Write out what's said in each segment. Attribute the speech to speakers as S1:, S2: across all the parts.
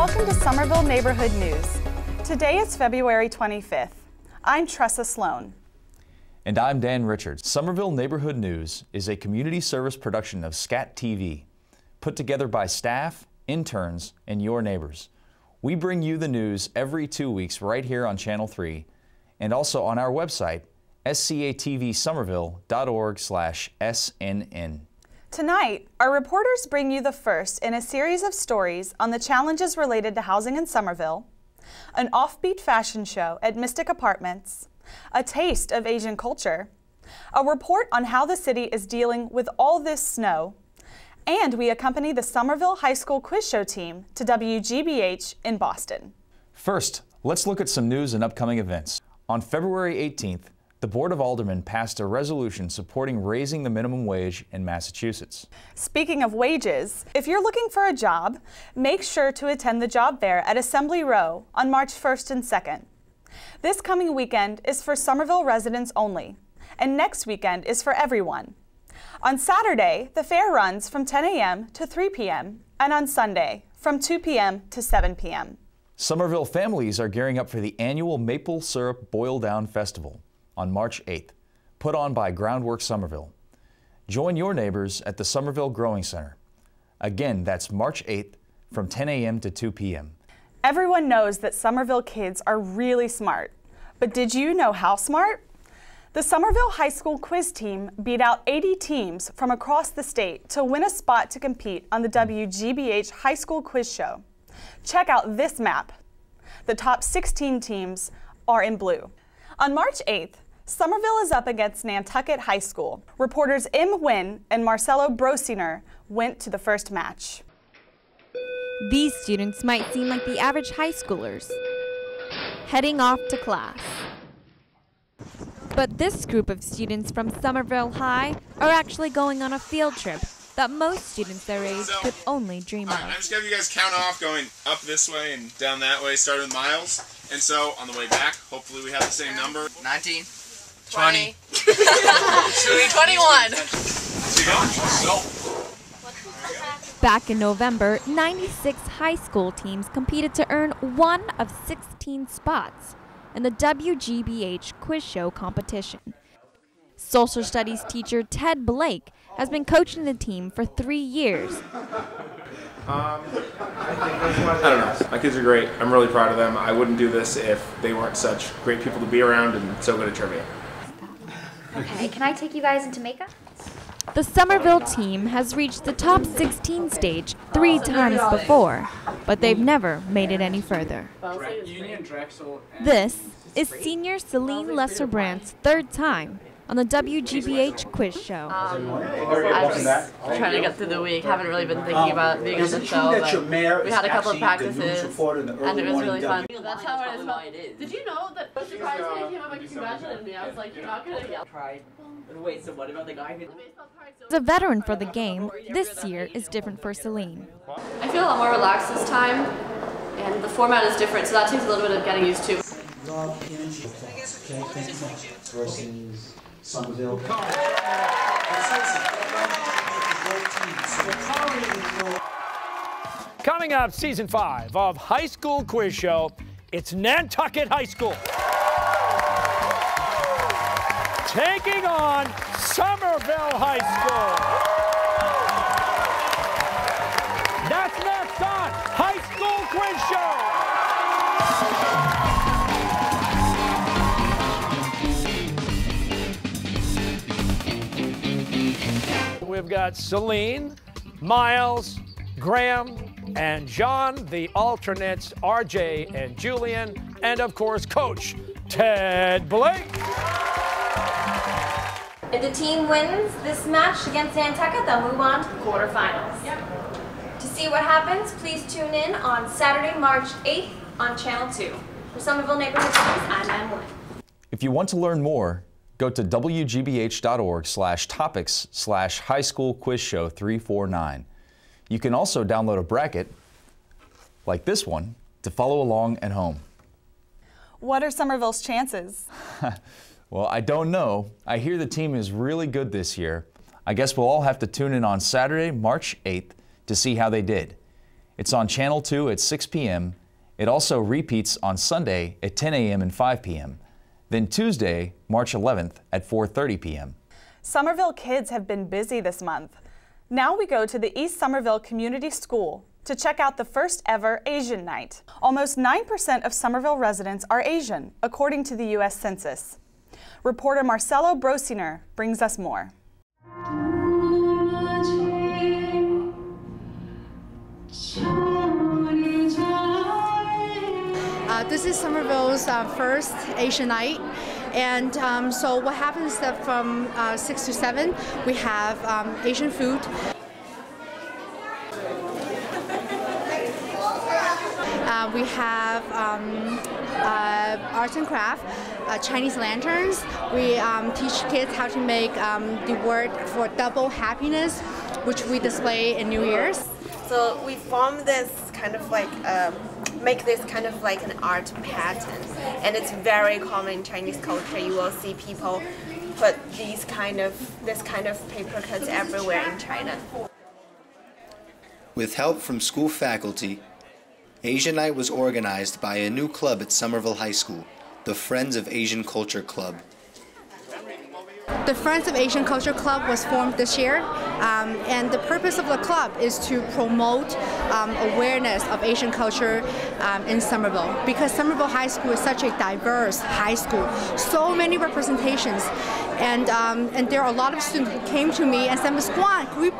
S1: Welcome to Somerville Neighborhood News. Today is February 25th. I'm Tressa Sloan.
S2: And I'm Dan Richards. Somerville Neighborhood News is a community service production of SCATV, put together by staff, interns, and your neighbors. We bring you the news every 2 weeks right here on Channel 3 and also on our website, scatvsomerville.org/SNN.
S1: Tonight, our reporters bring you the first in a series of stories on the challenges related to housing in Somerville, an offbeat fashion show at Mystic Apartments, a taste of Asian culture, a report on how the city is dealing with all this snow, and we accompany the Somerville High School Quiz Show team to WGBH in Boston.
S2: First, let's look at some news and upcoming events. On February 18th, the Board of Aldermen passed a resolution supporting raising the minimum wage in Massachusetts.
S1: Speaking of wages, if you're looking for a job, make sure to attend the job fair at Assembly Row on March 1st and 2nd. This coming weekend is for Somerville residents only, and next weekend is for everyone. On Saturday, the fair runs from 10 a.m. to 3 p.m., and on Sunday, from 2 p.m. to 7 p.m.
S2: Somerville families are gearing up for the annual Maple Syrup Boil Down Festival on March 8th, put on by Groundwork Somerville. Join your neighbors at the Somerville Growing Center. Again, that's March 8th from 10 a.m. to 2 p.m.
S1: Everyone knows that Somerville kids are really smart, but did you know how smart? The Somerville High School quiz team beat out 80 teams from across the state to win a spot to compete on the WGBH High School Quiz Show. Check out this map. The top 16 teams are in blue. On March 8th, Somerville is up against Nantucket High School. Reporters Im Nguyen and Marcelo Brosiner went to the first match.
S3: These students might seem like the average high schoolers, heading off to class. But this group of students from Somerville High are actually going on a field trip that most students their age could only dream of.
S4: I'm just going to have you guys count off going up this way and down that way, starting with miles. And so, on the way back, hopefully we have the same number.
S5: 19.
S4: 20.
S5: 21.
S3: Back in November, 96 high school teams competed to earn one of 16 spots in the WGBH Quiz Show competition. Social studies teacher Ted Blake has been coaching the team for 3 years.
S6: I don't know. My kids are great. I'm really proud of them. I wouldn't do this if they weren't such great people to be around and so good at trivia.
S7: Okay, can I take you guys into makeup?
S3: The Somerville team has reached the top 16 stage 3 times before, but they've never made it any further. This is senior Celine Lesserbrandt's 3rd time on the WGBH Quiz Show.
S5: I'm just trying to get through the week. Haven't really been thinking about being on the show, but we had a couple of practices, and it was really fun. That's how it is. Did you know that the surprise when he came up and congratulated me? I was like, you're not going to yell.
S8: Wait, so what about the guy who...
S3: As a veteran for the game, this year is different for Celine.
S5: I feel a lot more relaxed this time, and the format is different, so that takes a little bit of getting used to.
S9: Versus Somerville.
S10: Coming up, Season 5 of High School Quiz Show, it's Nantucket High School taking on Somerville High School. That's next on High School Quiz Show. We've got Celine, Miles, Graham, and John, the alternates, RJ and Julian, and of course, Coach Ted Blake.
S7: If the team wins this match against Nantucket, they'll move on to the quarterfinals. Yep. To see what happens, please tune in on Saturday, March 8th on Channel 2. For Somerville Neighborhood News, I'm Im Nguyen.
S2: If you want to learn more, go to wgbh.org/topics/High School Quiz Show 349. You can also download a bracket, like this one, to follow along at home.
S1: What are Somerville's chances?
S2: Well, I don't know. I hear the team is really good this year. I guess we'll all have to tune in on Saturday, March 8th to see how they did. It's on Channel 2 at 6 p.m. It also repeats on Sunday at 10 a.m. and 5 p.m. Then Tuesday, March 11th at 4:30 p.m.
S1: Somerville kids have been busy this month. Now we go to the East Somerville Community School to check out the first ever Asian Night. Almost 9% of Somerville residents are Asian, according to the U.S. Census. Reporter Marcelo Brosiner brings us more.
S11: This is Somerville's first Asian Night, and so what happens is that from 6 to 7 we have Asian food. We have arts and craft, Chinese lanterns. We teach kids how to make the word for double happiness, which we display in New Year's.
S12: So we form this kind of like, make this kind of like an art pattern. And it's very common in Chinese culture. You will see people put this kind of paper cuts everywhere in China.
S13: With help from school faculty, Asian Night was organized by a new club at Somerville High School, the Friends of Asian Culture Club.
S11: The Friends of Asian Culture Club was formed this year, and the purpose of the club is to promote awareness of Asian culture in Somerville, because Somerville High School is such a diverse high school, so many representations, and there are a lot of students who came to me and said, Ms. Guan, can we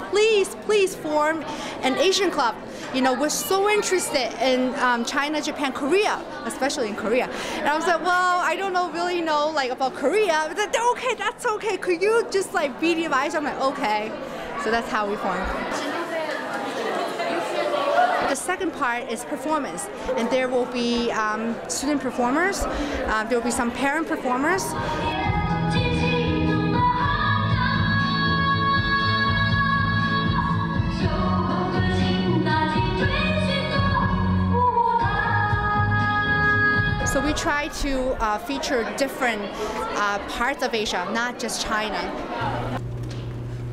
S11: please form an Asian club? You know, we're so interested in China, Japan, Korea, especially in Korea. And I was like, well, I don't really know like about Korea. But they're okay, that's okay. Could you just like be the advisor? I'm like, okay. So that's how we formed. The second part is performance, and there will be student performers. There will be some parent performers. So we try to feature different parts of Asia, not just China.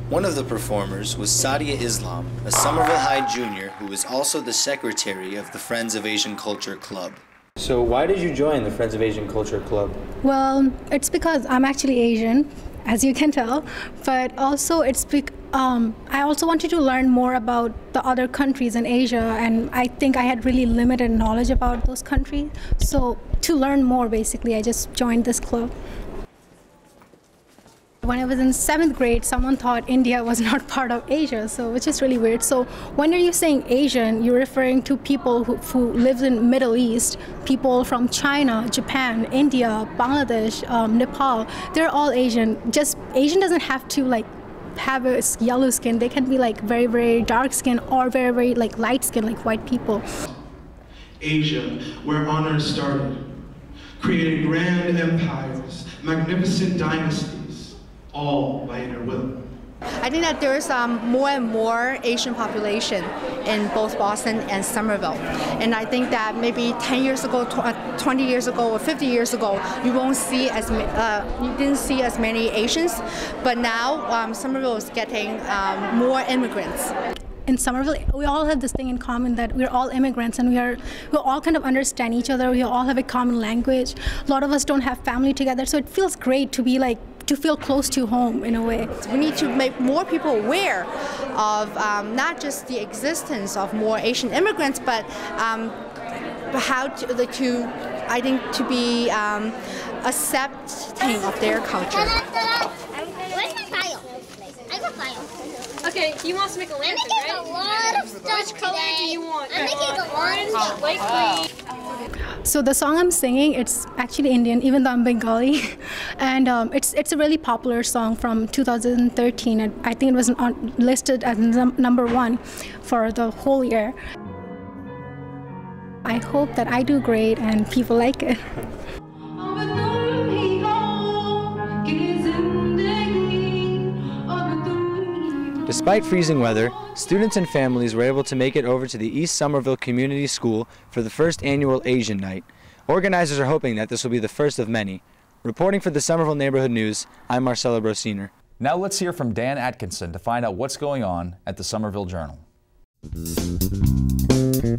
S13: One of the performers was Sadia Islam, a Somerville High junior who is also the secretary of the Friends of Asian Culture Club.
S14: So why did you join the Friends of Asian Culture Club?
S15: Well, it's because I'm actually Asian, as you can tell, but also it's because I also wanted to learn more about the other countries in Asia, and I think I had really limited knowledge about those countries. So to learn more, basically, I just joined this club. When I was in 7th grade, someone thought India was not part of Asia, so which is really weird. So when are you saying Asian, you're referring to people who live in Middle East, people from China, Japan, India, Bangladesh, Nepal. They're all Asian. Just Asian doesn't have to like have a yellow skin. They can be like very, very dark skin or very, very like light skin, like white people.
S16: Asia, where honors started, created grand empires, magnificent dynasties, all by inner will.
S11: I think that there's more and more Asian population in both Boston and Somerville. And I think that maybe 10 years ago, 20 years ago, or 50 years ago, you didn't see as many Asians. But now Somerville is getting more immigrants.
S15: In Somerville, we all have this thing in common that we're all immigrants, and we all kind of understand each other. We all have a common language. A lot of us don't have family together, so it feels great to be to feel close to home in a way.
S11: We need to make more people aware of not just the existence of more Asian immigrants, but how to be accepting of their culture.
S17: Where's my file? I got file. Okay, he wants to make a lantern, right? I'm making a lot of stuff. Which color do you want? I'm making a lot of stuff. Light green.
S15: So the song I'm singing, it's actually Indian, even though I'm Bengali, and it's a really popular song from 2013. And I think it was listed as #1 for the whole year. I hope that I do great and people like it.
S14: Despite freezing weather, students and families were able to make it over to the East Somerville Community School for the first annual Asian Night. Organizers are hoping that this will be the first of many. Reporting for the Somerville Neighborhood News, I'm Marcelo Brosiner.
S2: Now let's hear from Dan Atkinson to find out what's going on at the Somerville Journal.
S18: Hello,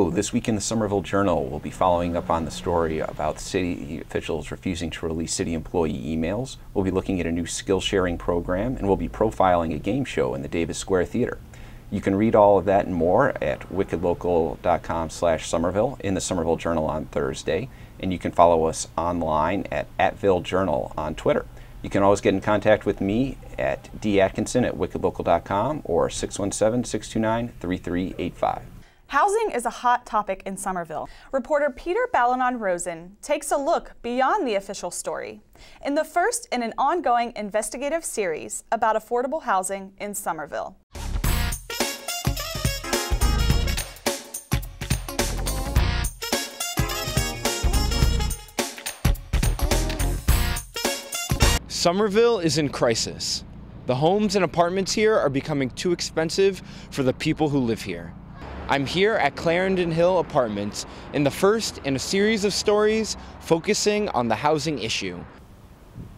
S18: this week in the Somerville Journal, we'll be following up on the story about city officials refusing to release city employee emails. We'll be looking at a new skill sharing program, and we'll be profiling a game show in the Davis Square Theater. You can read all of that and more at wickedlocal.com/Somerville in the Somerville Journal on Thursday, and you can follow us online at @VilleJournal on Twitter. You can always get in contact with me at datkinson@wickedlocal.com or 617-629-3385.
S1: Housing is a hot topic in Somerville. Reporter Peter Balanon-Rosen takes a look beyond the official story in the first in an ongoing investigative series about affordable housing in Somerville.
S19: Somerville is in crisis. The homes and apartments here are becoming too expensive for the people who live here. I'm here at Clarendon Hill Apartments in the first in a series of stories focusing on the housing issue.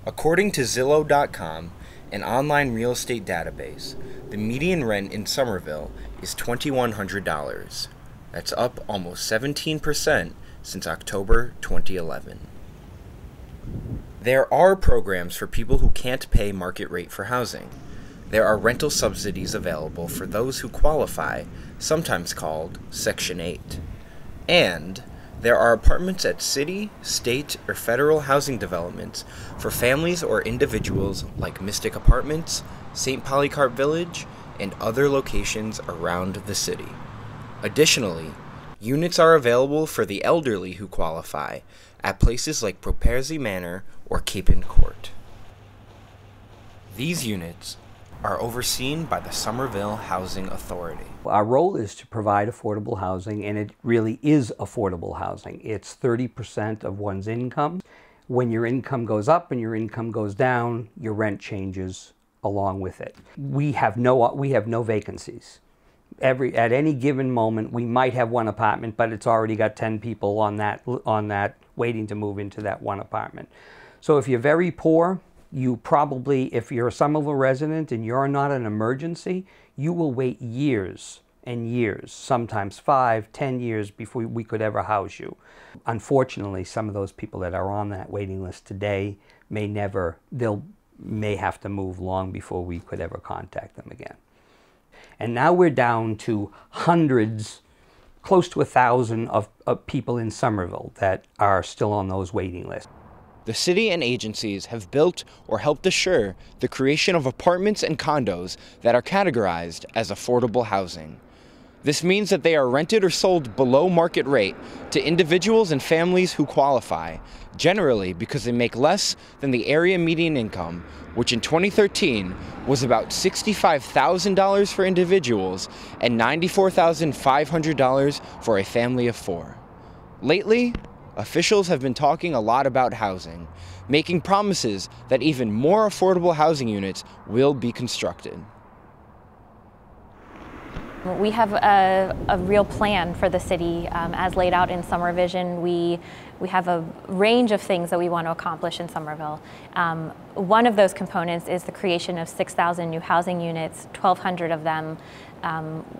S19: According to Zillow.com, an online real estate database, the median rent in Somerville is $2,100. That's up almost 17% since October 2011. There are programs for people who can't pay market rate for housing. There are rental subsidies available for those who qualify, sometimes called Section 8. And there are apartments at city, state, or federal housing developments for families or individuals like Mystic Apartments, St. Polycarp Village, and other locations around the city. Additionally, units are available for the elderly who qualify at places like Properzy Manor or Capon Court. These units are overseen by the Somerville Housing Authority.
S20: Our role is to provide affordable housing, and it really is affordable housing. It's 30% of one's income. When your income goes up and your income goes down, your rent changes along with it. We have no vacancies. At any given moment, we might have one apartment, but it's already got 10 people on that waiting to move into that one apartment. So if you're very poor, you probably, if you're a Somerville resident and you're not an emergency, you will wait years and years, sometimes 5, 10 years before we could ever house you. Unfortunately, some of those people that are on that waiting list today may have to move long before we could ever contact them again. And now we're down to hundreds, close to 1,000 of people in Somerville that are still on those waiting lists.
S19: The city and agencies have built or helped assure the creation of apartments and condos that are categorized as affordable housing. This means that they are rented or sold below market rate to individuals and families who qualify, generally because they make less than the area median income, which in 2013 was about $65,000 for individuals and $94,500 for a family of 4. Lately, officials have been talking a lot about housing, making promises that even more affordable housing units will be constructed.
S21: We have a real plan for the city as laid out in Summer Vision. We have a range of things that we want to accomplish in Somerville. One of those components is the creation of 6,000 new housing units, 1,200 of them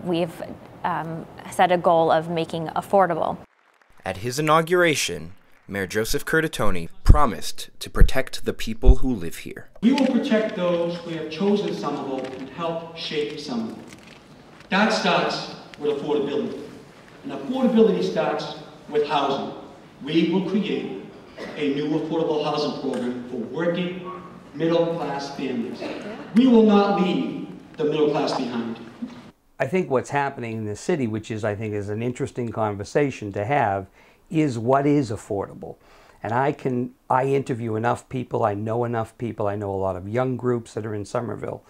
S21: we've set a goal of making affordable.
S19: At his inauguration, Mayor Joseph Curtatone promised to protect the people who live here.
S22: We will protect those who have chosen Somerville and help shape Somerville. That starts with affordability. And affordability starts with housing. We will create a new affordable housing program for working middle-class families. We will not leave the middle class behind.
S20: I think what's happening in the city, which is, I think, is an interesting conversation to have, is what is affordable. And I interview enough people, I know enough people, I know a lot of young groups that are in Somerville,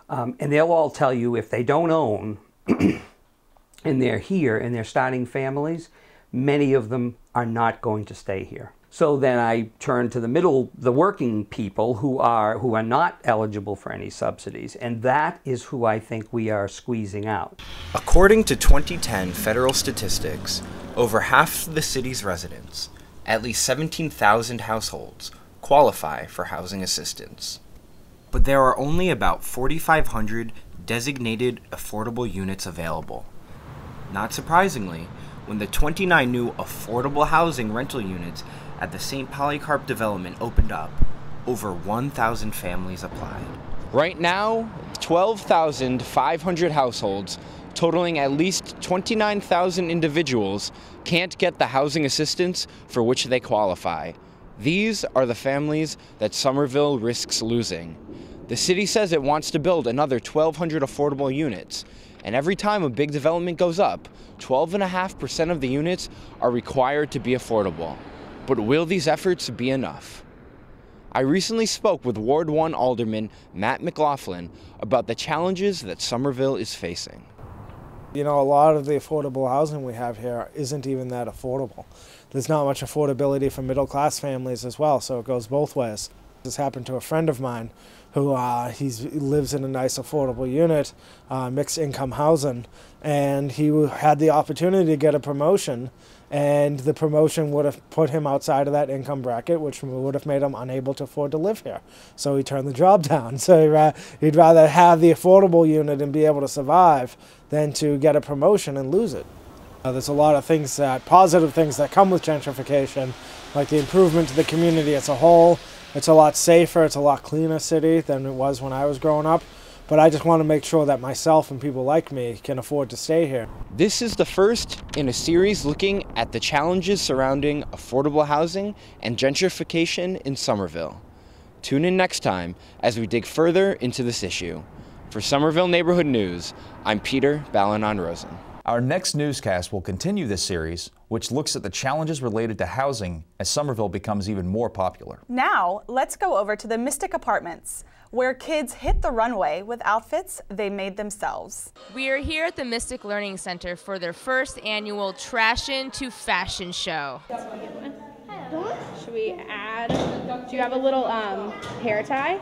S20: and they'll all tell you if they don't own and they're here and they're starting families, many of them are not going to stay here. So then I turn to the working people who are not eligible for any subsidies, and that is who I think we are squeezing out.
S19: According to 2010 federal statistics, over half the city's residents, at least 17,000 households qualify for housing assistance. But there are only about 4,500 designated affordable units available. Not surprisingly, when the 29 new affordable housing rental units at the St. Polycarp development opened up, over 1,000 families applied.
S21: Right now, 12,500 households, totaling at least 29,000 individuals, can't get the housing assistance for which they qualify. These are the families that Somerville risks losing. The city says it wants to build another 1,200 affordable units, and every time a big development goes up, 12.5% of the units are required to be affordable. But will these efforts be enough? I recently spoke with Ward 1 Alderman Matt McLaughlin about the challenges that Somerville is facing.
S4: You know, a lot of the affordable housing we have here isn't even that affordable. There's not much affordability for middle-class families as well, so it goes both ways. This happened to a friend of mine who he lives in a nice affordable unit, mixed income housing, and he had the opportunity to get a promotion, and the promotion would have put him outside of that income bracket, which would have made him unable to afford to live here. So he turned the job down. So he'd rather have the affordable unit and be able to survive than to get a promotion and lose it. There's a lot of things positive things that come with gentrification, like the improvement to the community as a whole. It's a lot safer, it's a lot cleaner city than it was when I was growing up. But I just want to make sure that myself and people like me can afford to stay here.
S21: This is the first in a series looking at the challenges surrounding affordable housing and gentrification in Somerville. Tune in next time as we dig further into this issue. For Somerville Neighborhood News, I'm Peter Balanon-Rosen.
S2: Our next newscast will continue this series, which looks at the challenges related to housing as Somerville becomes even more popular.
S1: Now, let's go over to the Mystic Apartments, where kids hit the runway with outfits they made themselves.
S6: We are here at the Mystic Learning Center for their first annual Trashin' to Fashion show.
S23: Should we add, do you have a little hair tie?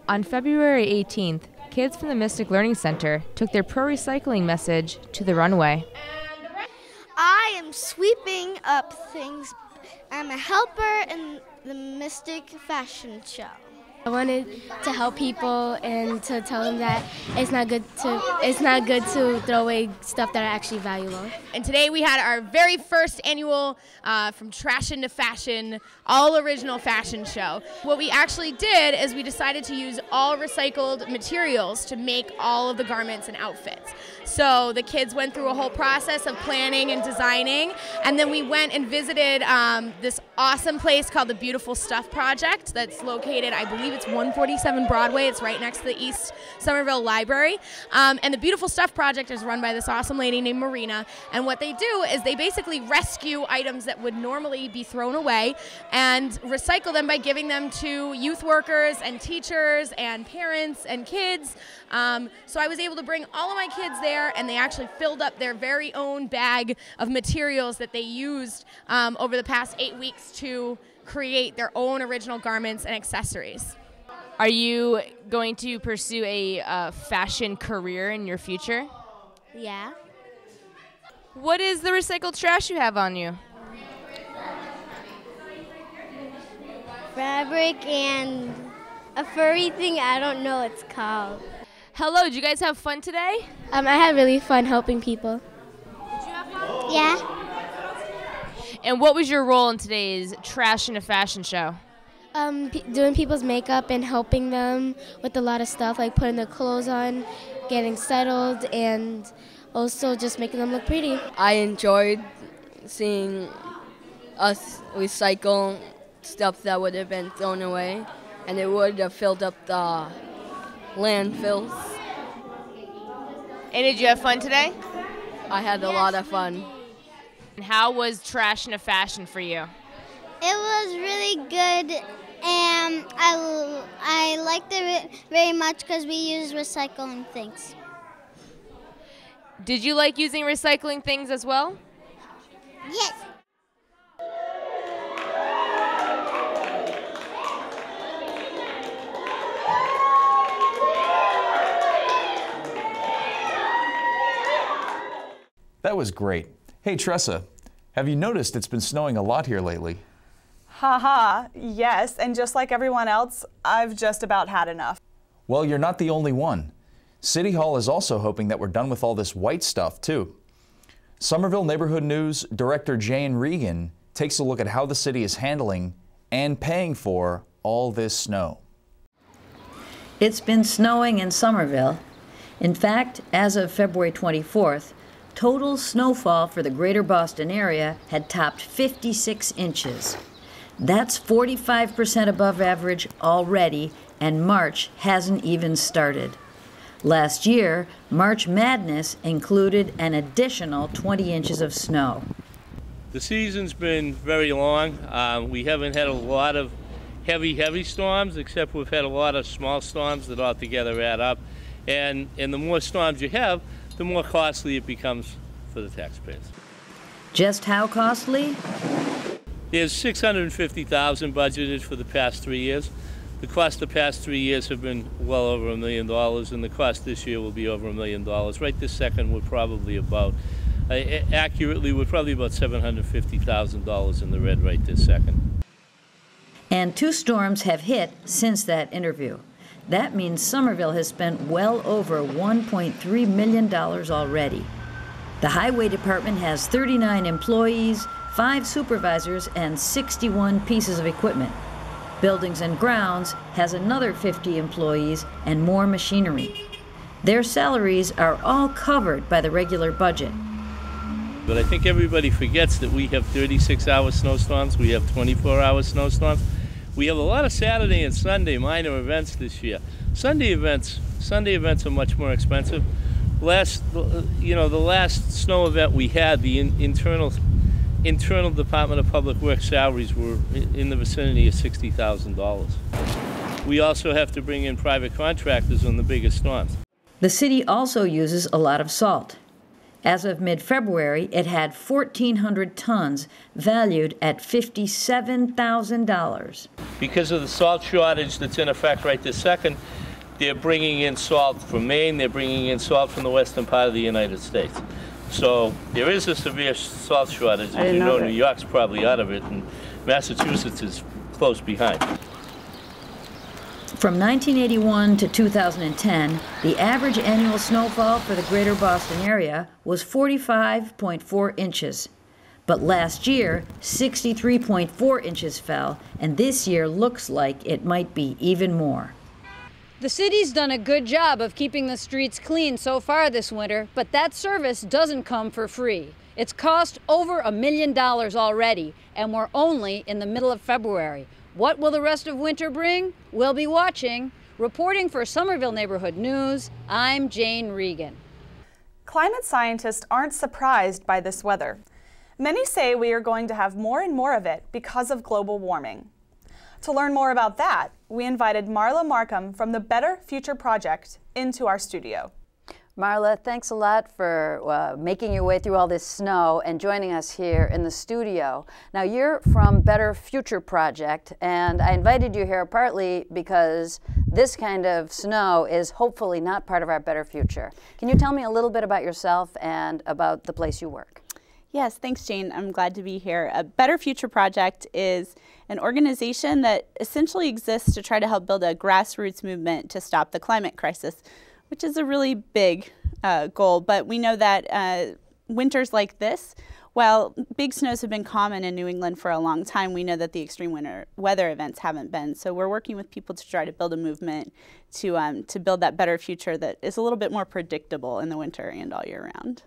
S6: On February 18th, kids from the Mystic Learning Center took their pro-recycling message to the runway.
S17: I am sweeping up things. I'm a helper in the Mystic Fashion Show.
S24: I wanted to help people and to tell them that it's not good to throw away stuff that are actually valuable.
S6: And today we had our very first annual From Trashin' to Fashion, all original fashion show. What we actually did is we decided to use all recycled materials to make all of the garments and outfits. So the kids went through a whole process of planning and designing, and then we went and visited this awesome place called the Beautiful Stuff Project that's located, I believe it's 147 Broadway. It's right next to the East Somerville Library. And the Beautiful Stuff Project is run by this awesome lady named Marina, and what they do is they basically rescue items that would normally be thrown away and recycle them by giving them to youth workers and teachers and parents and kids. So I was able to bring all of my kids there, and they actually filled up their very own bag of materials that they used over the past 8 weeks to create their own original garments and accessories. Are you going to pursue a fashion career in your future?
S24: Yeah.
S6: What is the recycled trash you have on you?
S24: Fabric and a furry thing, I don't know what it's called.
S6: Hello, did you guys have fun today?
S24: I had really fun helping people.
S6: Did you have fun?
S24: Yeah.
S6: And what was your role in today's Trashin' to Fashion show?
S24: Doing people's makeup and helping them with a lot of stuff, like putting their clothes on, getting settled, and also just making them look pretty.
S25: I enjoyed seeing us recycle stuff that would have been thrown away, and it would have filled up the landfills.
S6: And did you have fun today?
S25: I had a lot of fun.
S6: And how was Trashin' to Fashion for you?
S17: It was really good, and I liked it very much because we use recycling things.
S6: Did you like using recycling things as well?
S17: Yes.
S2: That was great. Hey, Tressa, Have you noticed it's been snowing a lot here lately?
S1: Haha, yes, and just like everyone else, I've just about had enough.
S2: Well, you're not the only one. City Hall is also hoping that we're done with all this white stuff, too. Somerville Neighborhood News Director Jane Regan takes a look at how the city is handling and paying for all this snow.
S3: It's been snowing in Somerville. In fact, as of February 24th, total snowfall for the greater Boston area had topped 56 inches. That's 45% above average already, and March hasn't even started. Last year, March Madness included an additional 20 inches of snow.
S5: The season's been very long. We haven't had a lot of heavy storms, except we've had a lot of small storms that all together add up. And the more storms you have, the more costly it becomes for the taxpayers.
S3: Just how costly?
S5: There's $650,000 budgeted for the past 3 years. The cost the past 3 years have been well over $1 million, and the cost this year will be over $1 million. Right this second, we're probably about, accurately, we're probably about $750,000 in the red right this second.
S3: And 2 storms have hit since that interview. That means Somerville has spent well over $1.3 million already. The Highway Department has 39 employees, 5 supervisors, and 61 pieces of equipment. Buildings and Grounds has another 50 employees and more machinery. Their salaries are all covered by the regular budget.
S5: But I think everybody forgets that we have 36-hour snowstorms, we have 24-hour snowstorms. We have a lot of Saturday and Sunday minor events this year. Sunday events are much more expensive. The last snow event we had, the internal Department of Public Works salaries were in the vicinity of $60,000. We also have to bring in private contractors on the biggest storms.
S3: The city also uses a lot of salt. As of mid-February, it had 1,400 tons valued at $57,000.
S5: Because of the salt shortage that's in effect right this second, they're bringing in salt from Maine, they're bringing in salt from the western part of the United States. So there is a severe salt shortage. As you know, New York's probably out of it, and Massachusetts is close behind.
S3: From 1981 to 2010, the average annual snowfall for the greater Boston area was 45.4 inches. But last year, 63.4 inches fell, and this year looks like it might be even more.
S8: The city's done a good job of keeping the streets clean so far this winter, but that service doesn't come for free. It's cost over $1 million already, and we're only in the middle of February. What will the rest of winter bring? We'll be watching. Reporting for Somerville Neighborhood News, I'm Jane Regan.
S1: Climate scientists aren't surprised by this weather. Many say we are going to have more and more of it because of global warming. To learn more about that, we invited Marla Markham from the Better Future Project into our studio.
S9: Marla, thanks a lot for making your way through all this snow and joining us here in the studio. Now, you're from Better Future Project, and I invited you here partly because this kind of snow is hopefully not part of our better future. Can you tell me a little bit about yourself and about the place you work?
S10: Yes, thanks, Jane. I'm glad to be here. A Better Future Project is an organization that essentially exists to try to help build a grassroots movement to stop the climate crisis, which is a really big goal. But we know that winters like this, while big snows have been common in New England for a long time, we know that the extreme winter weather events haven't been. So we're working with people to try to build a movement to build that better future that is a little bit more predictable in the winter and all year round.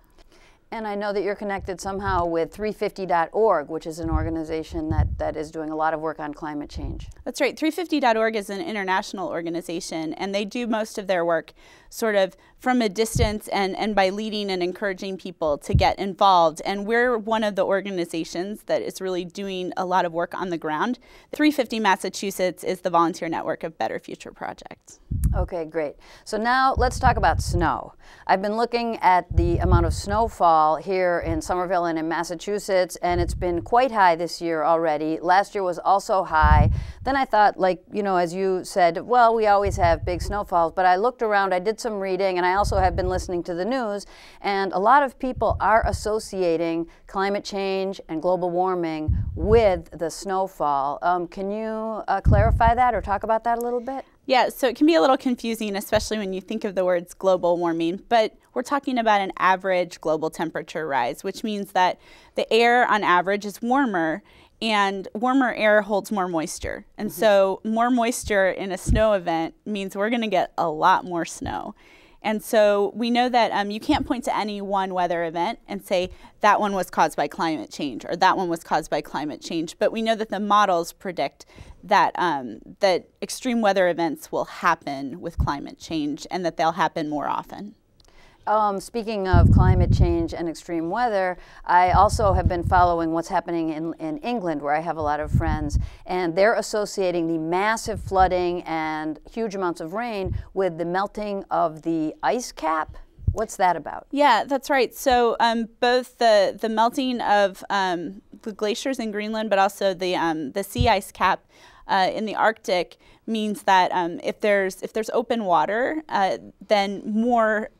S9: And I know that you're connected somehow with 350.org, which is an organization that is doing a lot of work on climate change.
S10: That's right. 350.org is an international organization, and they do most of their work sort of from a distance and by leading and encouraging people to get involved. And we're one of the organizations that is really doing a lot of work on the ground. 350 Massachusetts is the volunteer network of Better Future Project.
S9: Okay, great. So now let's talk about snow. I've been looking at the amount of snowfall snowfall here in Somerville and in Massachusetts, and it's been quite high this year already. Last year was also high. Then I thought, like, you know, as you said, well, we always have big snowfalls, but I looked around, I did some reading, and I also have been listening to the news, and a lot of people are associating climate change and global warming with the snowfall. Can you clarify that or talk about that a little bit?
S10: Yeah, so it can be a little confusing, especially when you think of the words global warming, but we're talking about an average global temperature rise, which means that the air on average is warmer, and warmer air holds more moisture. And so more moisture in a snow event means we're going to get a lot more snow. And so we know that you can't point to any one weather event and say that one was caused by climate change or that one was caused by climate change. But we know that the models predict that, that extreme weather events will happen with climate change and that they'll happen more often.
S9: Speaking of climate change and extreme weather, I also have been following what's happening in England, where I have a lot of friends, and they're associating the massive flooding and huge amounts of rain with the melting of the ice cap. What's that about?
S10: Yeah, that's right. So both the melting of the glaciers in Greenland, but also the sea ice cap in the Arctic means that if there's open water, then more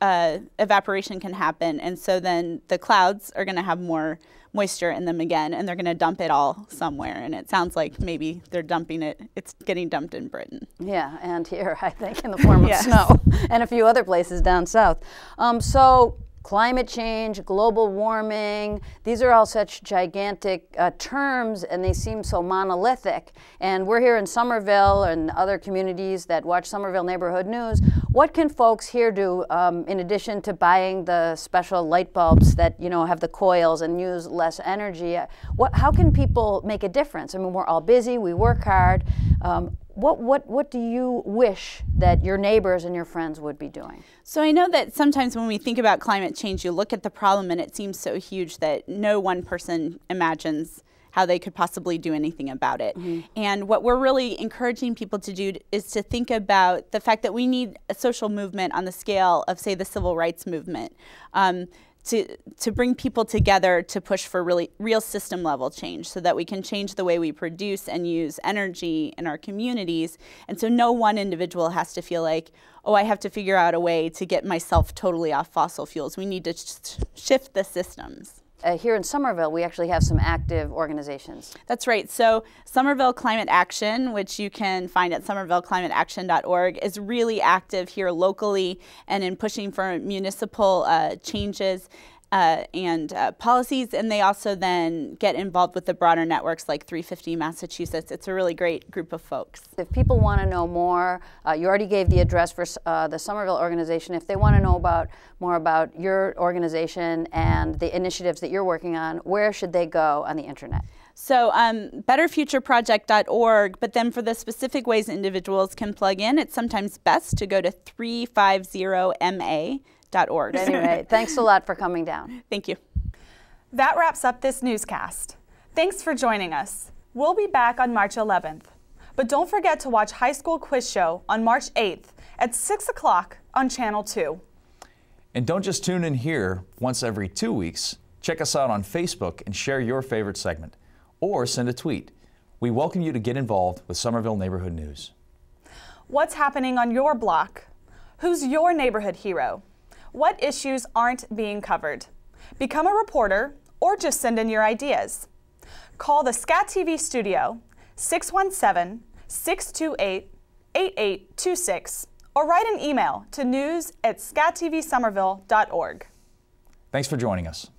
S10: evaporation can happen, and so then the clouds are going to have more moisture in them again, and they're going to dump it all somewhere. And it sounds like maybe they're dumping it. It's getting dumped in Britain.
S9: Yeah, and here I think in the form of snow, and a few other places down south. So climate change, global warming, these are all such gigantic terms, and they seem so monolithic. And we're here in Somerville and other communities that watch Somerville Neighborhood News. What can folks here do in addition to buying the special light bulbs that, you know, have the coils and use less energy? How can people make a difference? I mean, we're all busy, we work hard. What do you wish that your neighbors and your friends would be doing?
S10: So I know that sometimes when we think about climate change, you look at the problem and it seems so huge that no one person imagines how they could possibly do anything about it. And what we're really encouraging people to do is to think about the fact that we need a social movement on the scale of, say, the civil rights movement. To bring people together to push for real system level change so that we can change the way we produce and use energy in our communities. And so no one individual has to feel like, oh, I have to figure out a way to get myself totally off fossil fuels. We need to shift the systems.
S9: Here in Somerville, we actually have some active organizations.
S10: That's right. So Somerville Climate Action, which you can find at somervilleclimateaction.org, is really active here locally and in pushing for municipal changes and policies. And they also then get involved with the broader networks like 350 Massachusetts. It's a really great group of folks.
S9: If people want to know more, you already gave the address for the Somerville organization. If they want to know more about your organization and the initiatives that you're working on, where should they go on the internet?
S10: So betterfutureproject.org, but then for the specific ways individuals can plug in, it's sometimes best to go to 350ma.org.
S9: Anyway, thanks a lot for coming down.
S10: Thank you.
S1: That wraps up this newscast. Thanks for joining us. We'll be back on March 11th. But don't forget to watch High School Quiz Show on March 8th at 6 o'clock on Channel 2.
S2: And don't just tune in here once every 2 weeks. Check us out on Facebook and share your favorite segment. Or send a tweet. We welcome you to get involved with Somerville Neighborhood News.
S1: What's happening on your block? Who's your neighborhood hero? What issues aren't being covered? Become a reporter or just send in your ideas. Call the SCATV studio 617-628-8826 or write an email to news@scatvsomerville.org.
S2: Thanks for joining us.